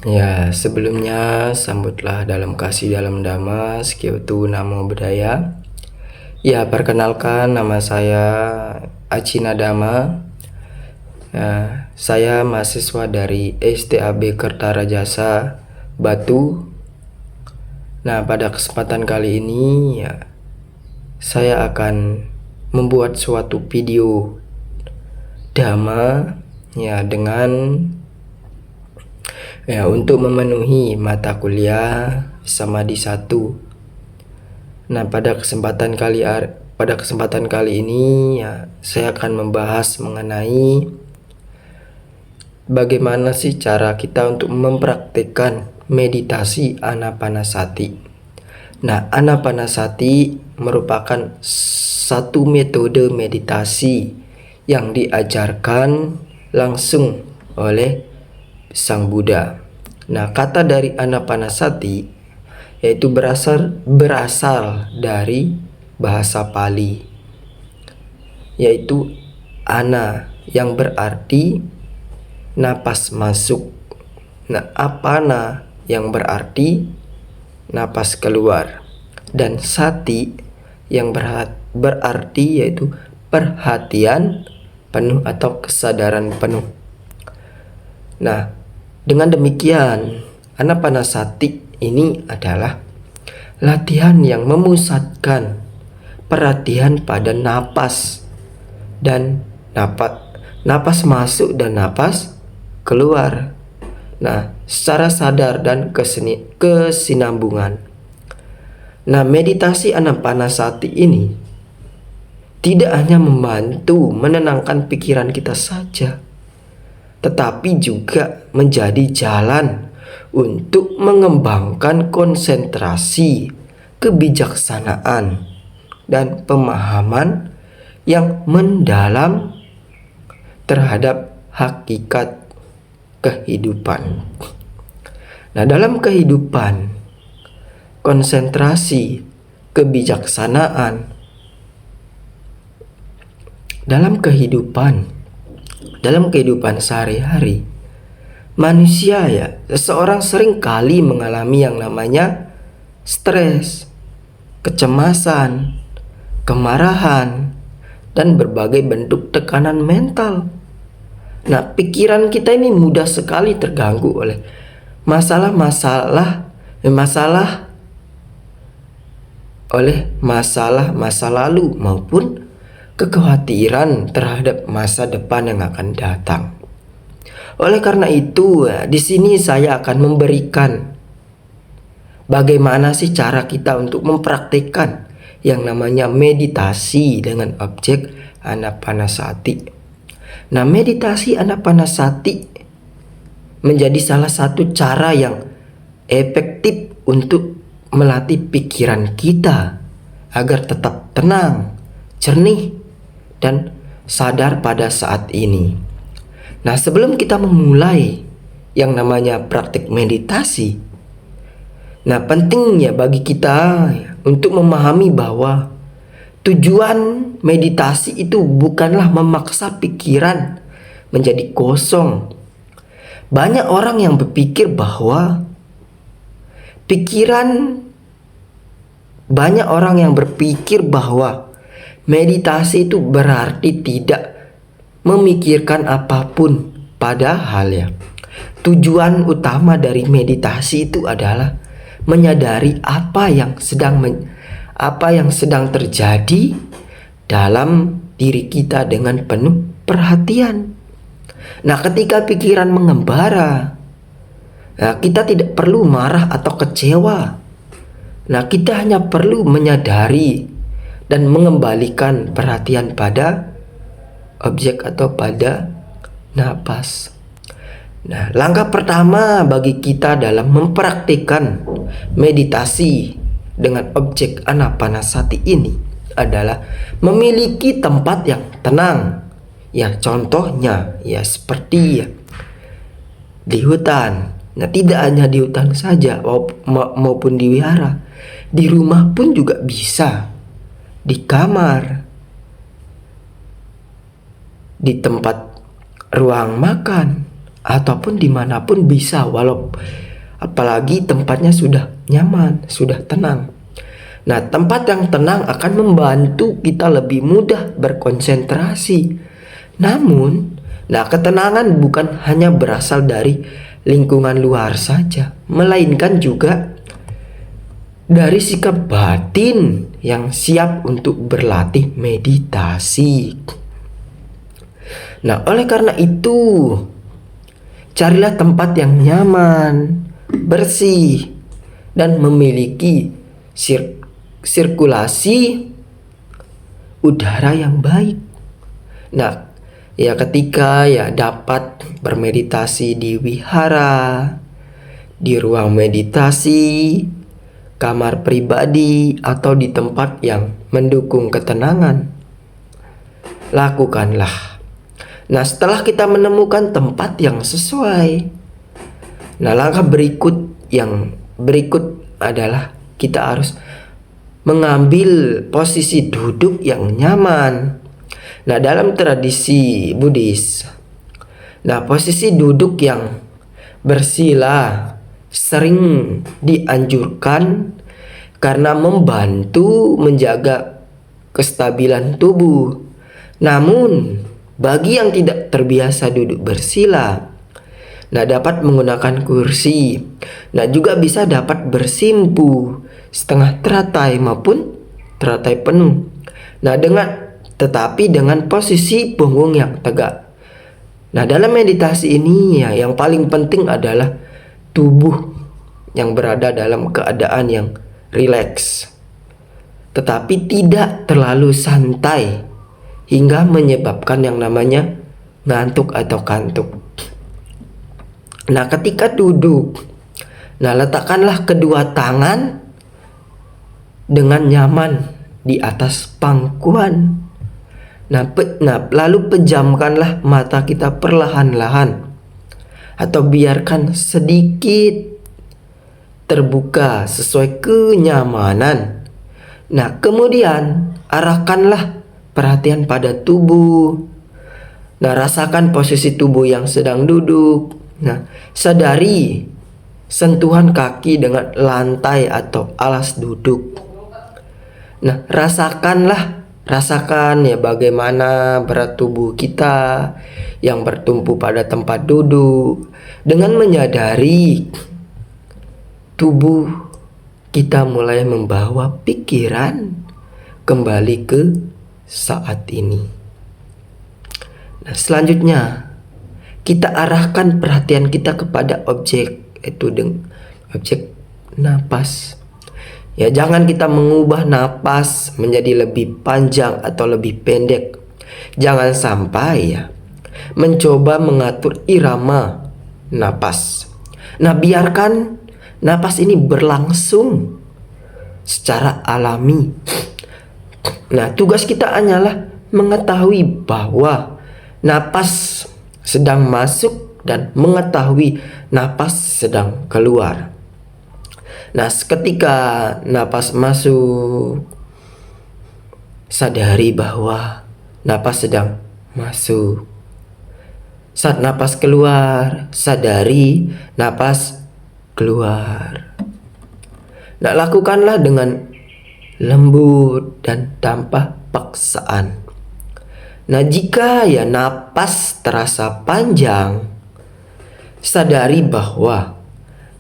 Ya, sebelumnya sambutlah dalam kasih dalam dhamma, Sekiyotu Namo Buddhaya. Ya, perkenalkan nama saya Acina Dhamma. Saya mahasiswa dari STAB Kertarajasa Batu. Nah, pada kesempatan kali ini saya akan membuat suatu video dhamma dengan untuk memenuhi mata kuliah Samadhi 1. Nah, pada kesempatan kali ini saya akan membahas mengenai bagaimana sih cara kita untuk mempraktikkan meditasi Anapanasati. Nah, Anapanasati merupakan satu metode meditasi yang diajarkan langsung oleh Sang Buddha. Nah, kata dari Anapanasati yaitu berasal dari bahasa Pali, yaitu ana yang berarti napas masuk. Nah, apana yang berarti napas keluar, dan sati yang berarti yaitu perhatian penuh atau kesadaran penuh. Nah, dengan demikian Anapanasati ini adalah latihan yang memusatkan perhatian pada napas dan napas masuk dan napas keluar. Nah, secara sadar dan kesinambungan. Nah, meditasi Anapanasati ini tidak hanya membantu menenangkan pikiran kita saja, tetapi juga menjadi jalan untuk mengembangkan konsentrasi, kebijaksanaan, dan pemahaman yang mendalam terhadap hakikat kehidupan. Nah, dalam kehidupan, konsentrasi, kebijaksanaan, dalam kehidupan sehari-hari, manusia seseorang sering kali mengalami yang namanya stres, kecemasan, kemarahan, dan berbagai bentuk tekanan mental. Nah, pikiran kita ini mudah sekali terganggu oleh masalah masa lalu maupun kekhawatiran terhadap masa depan yang akan datang. Oleh karena itu, di sini saya akan memberikan bagaimana sih cara kita untuk mempraktikkan yang namanya meditasi dengan objek Anapanasati. Nah, meditasi Anapanasati menjadi salah satu cara yang efektif untuk melatih pikiran kita agar tetap tenang, jernih, dan sadar pada saat ini. Nah, sebelum kita memulai yang namanya praktik meditasi, nah pentingnya bagi kita untuk memahami bahwa tujuan meditasi itu bukanlah memaksa pikiran menjadi kosong. Banyak orang yang berpikir bahwa meditasi itu berarti tidak memikirkan apapun. Padahal tujuan utama dari meditasi itu adalah menyadari apa yang sedang terjadi dalam diri kita dengan penuh perhatian. Nah, ketika pikiran mengembara, kita tidak perlu marah atau kecewa. Nah, kita hanya perlu menyadari dan mengembalikan perhatian pada objek atau pada napas. Nah, langkah pertama bagi kita dalam mempraktikkan meditasi dengan objek Anapanasati ini adalah memiliki tempat yang tenang. Ya, contohnya seperti di hutan. Nah, tidak hanya di hutan saja maupun di wihara. Di rumah pun juga bisa. Di kamar, di tempat ruang makan, ataupun dimanapun bisa, walau apalagi tempatnya sudah nyaman, sudah tenang. Nah, tempat yang tenang akan membantu kita lebih mudah berkonsentrasi. Namun, ketenangan bukan hanya berasal dari lingkungan luar saja, melainkan juga dari sikap batin yang siap untuk berlatih meditasi. Nah, oleh karena itu, carilah tempat yang nyaman, bersih, dan memiliki sirkulasi udara yang baik. Nah, ketika dapat bermeditasi di wihara, di ruang meditasi, kamar pribadi, atau di tempat yang mendukung ketenangan, lakukanlah. Nah, setelah kita menemukan tempat yang sesuai, langkah berikut adalah kita harus mengambil posisi duduk yang nyaman. Nah, dalam tradisi Buddhis, posisi duduk yang bersila sering dianjurkan karena membantu menjaga kestabilan tubuh. Namun, bagi yang tidak terbiasa duduk bersila, dapat menggunakan kursi. Juga bisa dapat bersimpu setengah teratai maupun teratai penuh. Tetapi dengan posisi punggung yang tegak. Dalam meditasi ini yang paling penting adalah tubuh yang berada dalam keadaan yang rileks, tetapi tidak terlalu santai hingga menyebabkan yang namanya ngantuk atau kantuk. Ketika duduk, letakkanlah kedua tangan dengan nyaman di atas pangkuan. Lalu pejamkanlah mata kita perlahan-lahan, atau biarkan sedikit terbuka sesuai kenyamanan. Kemudian arahkanlah perhatian pada tubuh. Rasakan posisi tubuh yang sedang duduk. Sadari sentuhan kaki dengan lantai atau alas duduk. Rasakan bagaimana berat tubuh kita yang bertumpu pada tempat duduk. Dengan menyadari tubuh kita mulai membawa pikiran kembali ke saat ini. Selanjutnya kita arahkan perhatian kita kepada objek, yaitu objek napas. Jangan kita mengubah napas menjadi lebih panjang atau lebih pendek. Jangan sampai mencoba mengatur irama napas. Biarkan napas ini berlangsung secara alami. Tugas kita hanyalah mengetahui bahwa napas sedang masuk dan mengetahui napas sedang keluar. Ketika napas masuk, sadari bahwa napas sedang masuk. Saat napas keluar, sadari napas keluar. Lakukanlah dengan lembut dan tanpa paksaan. Jika napas terasa panjang, sadari bahwa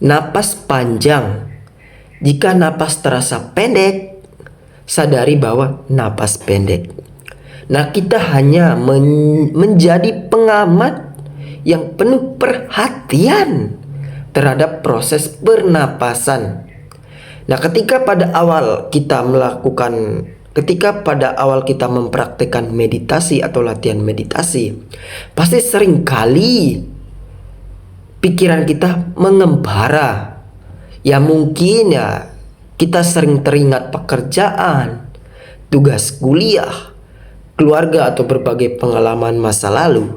napas panjang. Jika napas terasa pendek, sadari bahwa napas pendek. Kita hanya menjadi pengamat yang penuh perhatian terhadap proses pernapasan. Ketika pada awal kita mempraktikkan meditasi atau latihan meditasi, pasti sering kali pikiran kita mengembara. Mungkin kita sering teringat pekerjaan, tugas kuliah, keluarga, atau berbagai pengalaman masa lalu.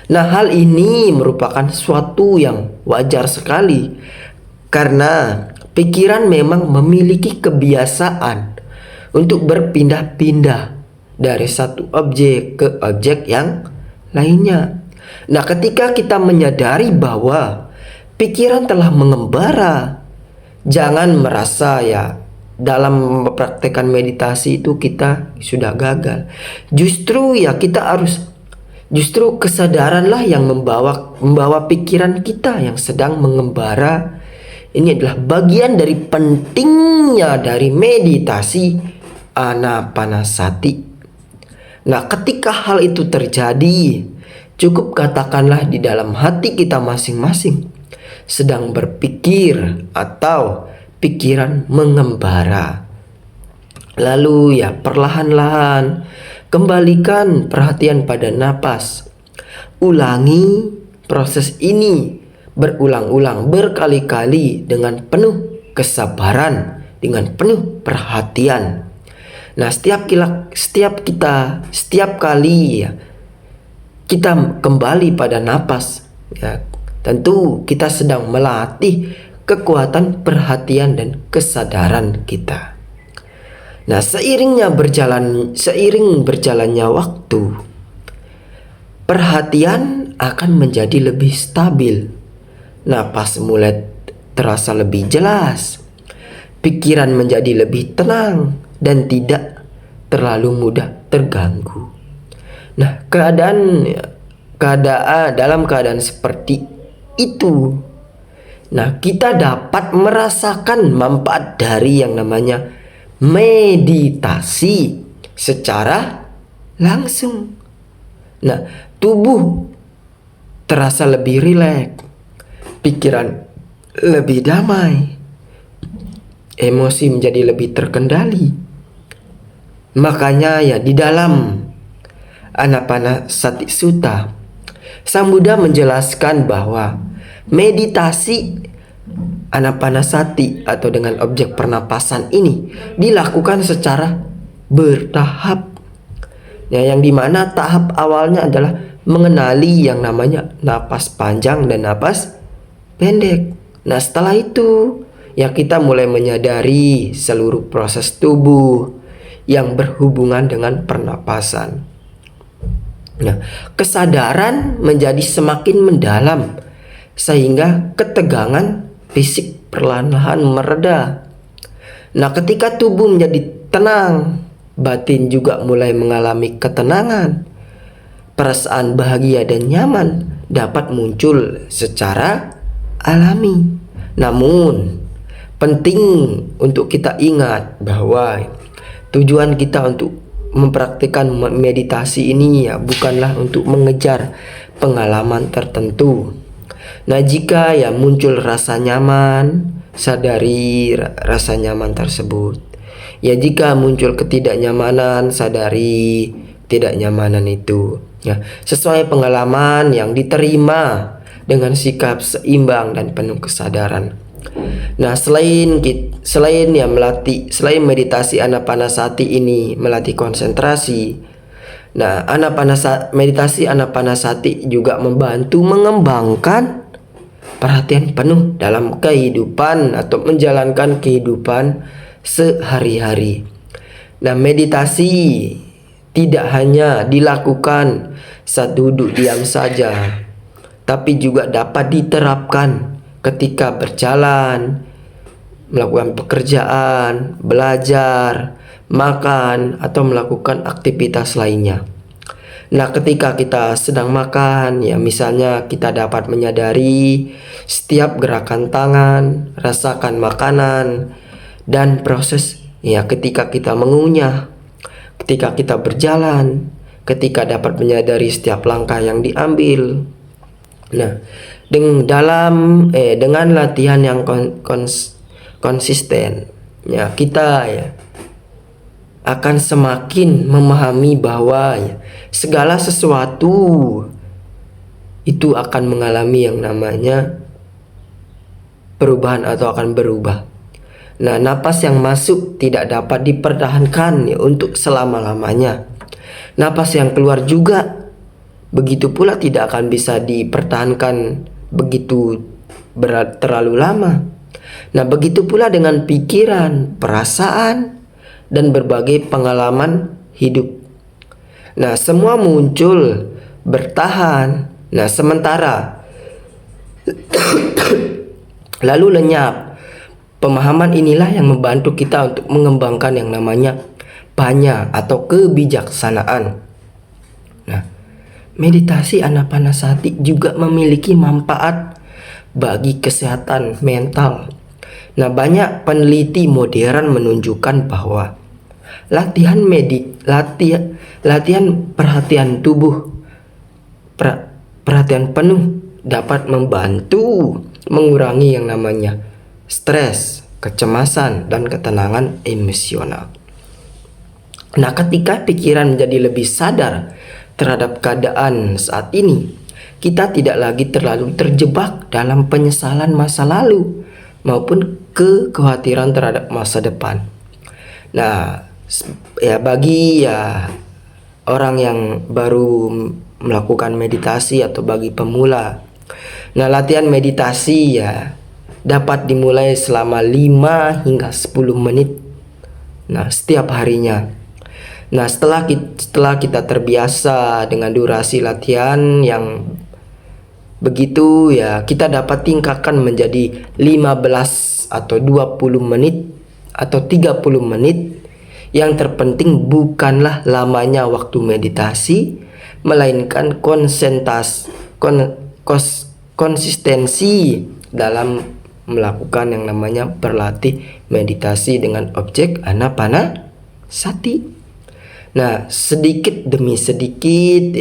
Hal ini merupakan suatu yang wajar sekali, karena pikiran memang memiliki kebiasaan untuk berpindah-pindah dari satu objek ke objek yang lainnya. Nah, ketika kita menyadari bahwa pikiran telah mengembara, jangan merasa ya dalam mempraktekkan meditasi itu kita sudah gagal. Justru ya justru kesadaranlah yang membawa pikiran kita yang sedang mengembara. Ini adalah bagian dari pentingnya dari meditasi anapanasati. Nah, ketika hal itu terjadi, cukup katakanlah di dalam hati kita masing-masing sedang berpikir atau pikiran mengembara. Lalu ya perlahan-lahan kembalikan perhatian pada napas. Ulangi proses ini berulang-ulang berkali-kali dengan penuh kesabaran, dengan penuh perhatian. Nah, setiap kali ya kita kembali pada napas, ya tentu kita sedang melatih kekuatan perhatian dan kesadaran kita. Nah, seiring berjalannya waktu, perhatian akan menjadi lebih stabil. Napas mulai terasa lebih jelas. Pikiran menjadi lebih tenang dan tidak terlalu mudah terganggu. Nah, dalam keadaan seperti itu, nah, kita dapat merasakan manfaat dari yang namanya meditasi secara langsung. Nah, tubuh terasa lebih rileks, pikiran lebih damai, emosi menjadi lebih terkendali. Makanya ya di dalam Anapanasati Sutta, Sang Buddha menjelaskan bahwa meditasi anapanasati atau dengan objek pernapasan ini dilakukan secara bertahap. Ya, yang dimana tahap awalnya adalah mengenali yang namanya napas panjang dan napas pendek. Nah, setelah itu ya kita mulai menyadari seluruh proses tubuh yang berhubungan dengan pernapasan. Nah, kesadaran menjadi semakin mendalam sehingga ketegangan fisik perlahan-lahan mereda. Nah, ketika tubuh menjadi tenang, batin juga mulai mengalami ketenangan. Perasaan bahagia dan nyaman dapat muncul secara alami. Namun, penting untuk kita ingat bahwa tujuan kita untuk mempraktikkan meditasi ini ya bukanlah untuk mengejar pengalaman tertentu. Nah, jika ya muncul rasa nyaman, sadari rasa nyaman tersebut. Ya, jika muncul ketidaknyamanan, sadari ketidaknyamanan itu. Ya, sesuai pengalaman yang diterima dengan sikap seimbang dan penuh kesadaran. Nah, selain meditasi anapanasati ini melatih konsentrasi. Nah, meditasi anapanasati juga membantu mengembangkan perhatian penuh dalam kehidupan atau menjalankan kehidupan sehari-hari. Nah, meditasi tidak hanya dilakukan saat duduk diam saja, tapi juga dapat diterapkan ketika berjalan, melakukan pekerjaan, belajar, makan, atau melakukan aktivitas lainnya. Nah, ketika kita sedang makan, ya misalnya kita dapat menyadari setiap gerakan tangan, rasakan makanan, dan proses ya ketika kita mengunyah, ketika kita berjalan, ketika dapat menyadari setiap langkah yang diambil. Nah, dengan latihan yang konsisten, ya kita ya akan semakin memahami bahwa ya, segala sesuatu itu akan mengalami yang namanya perubahan atau akan berubah. Nah, napas yang masuk tidak dapat dipertahankan ya, untuk selama-lamanya. Napas yang keluar juga begitu pula tidak akan bisa dipertahankan begitu terlalu lama. Nah, begitu pula dengan pikiran, perasaan, dan berbagai pengalaman hidup. Nah, semua muncul, bertahan, Nah, sementara lalu lenyap. Pemahaman inilah yang membantu kita untuk mengembangkan yang namanya panya atau kebijaksanaan. Nah, meditasi Anapanasati juga memiliki manfaat bagi kesehatan mental. Nah, banyak peneliti modern menunjukkan bahwa latihan perhatian tubuh, perhatian penuh dapat membantu mengurangi yang namanya stres, kecemasan, dan ketenangan emosional. Nah, ketika pikiran menjadi lebih sadar terhadap keadaan saat ini, kita tidak lagi terlalu terjebak dalam penyesalan masa lalu maupun kekhawatiran terhadap masa depan. Nah, bagi orang yang baru melakukan meditasi atau bagi pemula, nah, latihan meditasi dapat dimulai selama 5 hingga 10 menit. Nah, setiap harinya. Nah, setelah kita terbiasa dengan durasi latihan yang begitu kita dapat tingkatkan menjadi 15 atau 20 menit atau 30 menit. Yang terpenting bukanlah lamanya waktu meditasi, melainkan konsistensi dalam melakukan yang namanya berlatih meditasi dengan objek Anapanasati. Nah, sedikit demi sedikit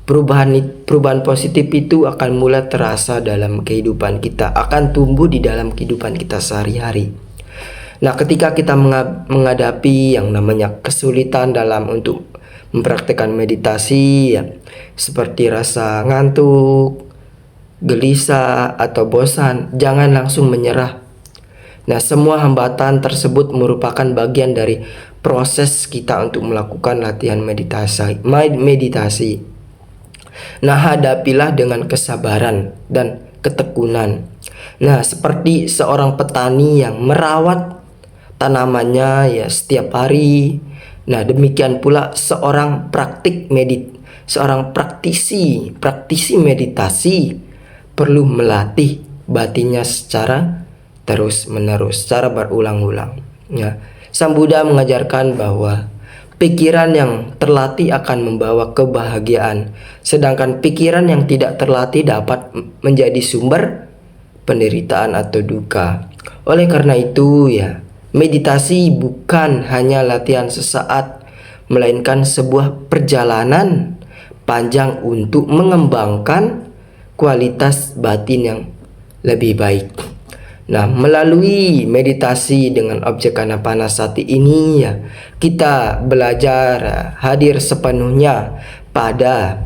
perubahan positif itu akan mulai terasa dalam kehidupan kita, akan tumbuh di dalam kehidupan kita sehari-hari. Nah, ketika kita menghadapi yang namanya kesulitan dalam untuk mempraktikkan meditasi seperti rasa ngantuk, gelisah, atau bosan, jangan langsung menyerah. Nah, semua hambatan tersebut merupakan bagian dari proses kita untuk melakukan latihan meditasi. Nah, hadapilah dengan kesabaran dan ketekunan. Nah, seperti seorang petani yang merawat tanamannya setiap hari. Nah, demikian pula seorang praktisi meditasi perlu melatih batinnya secara terus-menerus, secara berulang-ulang. Sang Buddha mengajarkan bahwa pikiran yang terlatih akan membawa kebahagiaan, sedangkan pikiran yang tidak terlatih dapat menjadi sumber penderitaan atau duka. Oleh karena itu meditasi bukan hanya latihan sesaat, melainkan sebuah perjalanan panjang untuk mengembangkan kualitas batin yang lebih baik. Nah, melalui meditasi dengan objek Anapanasati ini kita belajar hadir sepenuhnya pada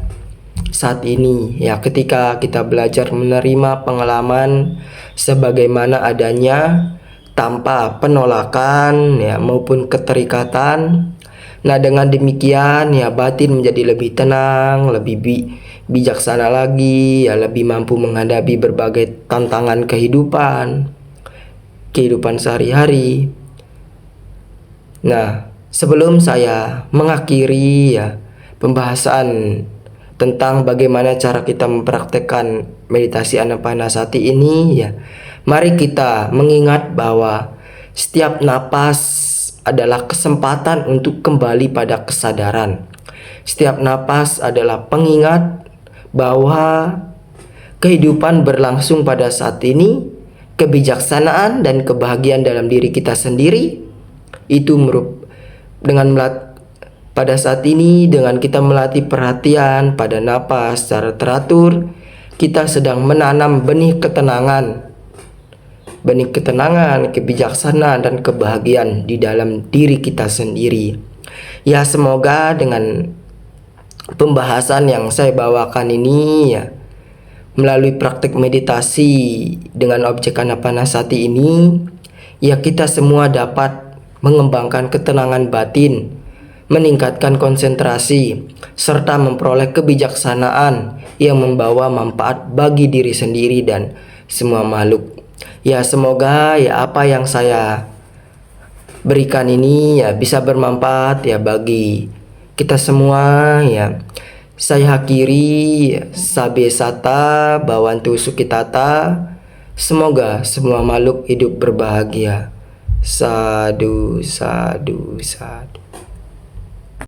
saat ini ketika kita belajar menerima pengalaman sebagaimana adanya tanpa penolakan maupun keterikatan. Nah, dengan demikian batin menjadi lebih tenang, lebih bijaksana lagi, lebih mampu menghadapi berbagai tantangan kehidupan sehari-hari. Nah, sebelum saya mengakhiri pembahasan tentang bagaimana cara kita mempraktekkan meditasi Anapanasati ini, mari kita mengingat bahwa setiap napas adalah kesempatan untuk kembali pada kesadaran. Setiap napas adalah pengingat bahwa kehidupan berlangsung pada saat ini. Kebijaksanaan dan kebahagiaan dalam diri kita sendiri itu pada saat ini dengan kita melatih perhatian pada napas secara teratur, kita sedang menanam benih ketenangan, kebijaksanaan, dan kebahagiaan di dalam diri kita sendiri. Semoga dengan pembahasan yang saya bawakan ini melalui praktik meditasi dengan objek Anapanasati ini kita semua dapat mengembangkan ketenangan batin, meningkatkan konsentrasi, serta memperoleh kebijaksanaan yang membawa manfaat bagi diri sendiri dan semua makhluk. Semoga apa yang saya berikan ini bisa bermanfaat bagi kita semua Saya akhiri, sabe sata bawantu sukitata. Semoga semua makhluk hidup berbahagia. Sadu, sadu, sadu.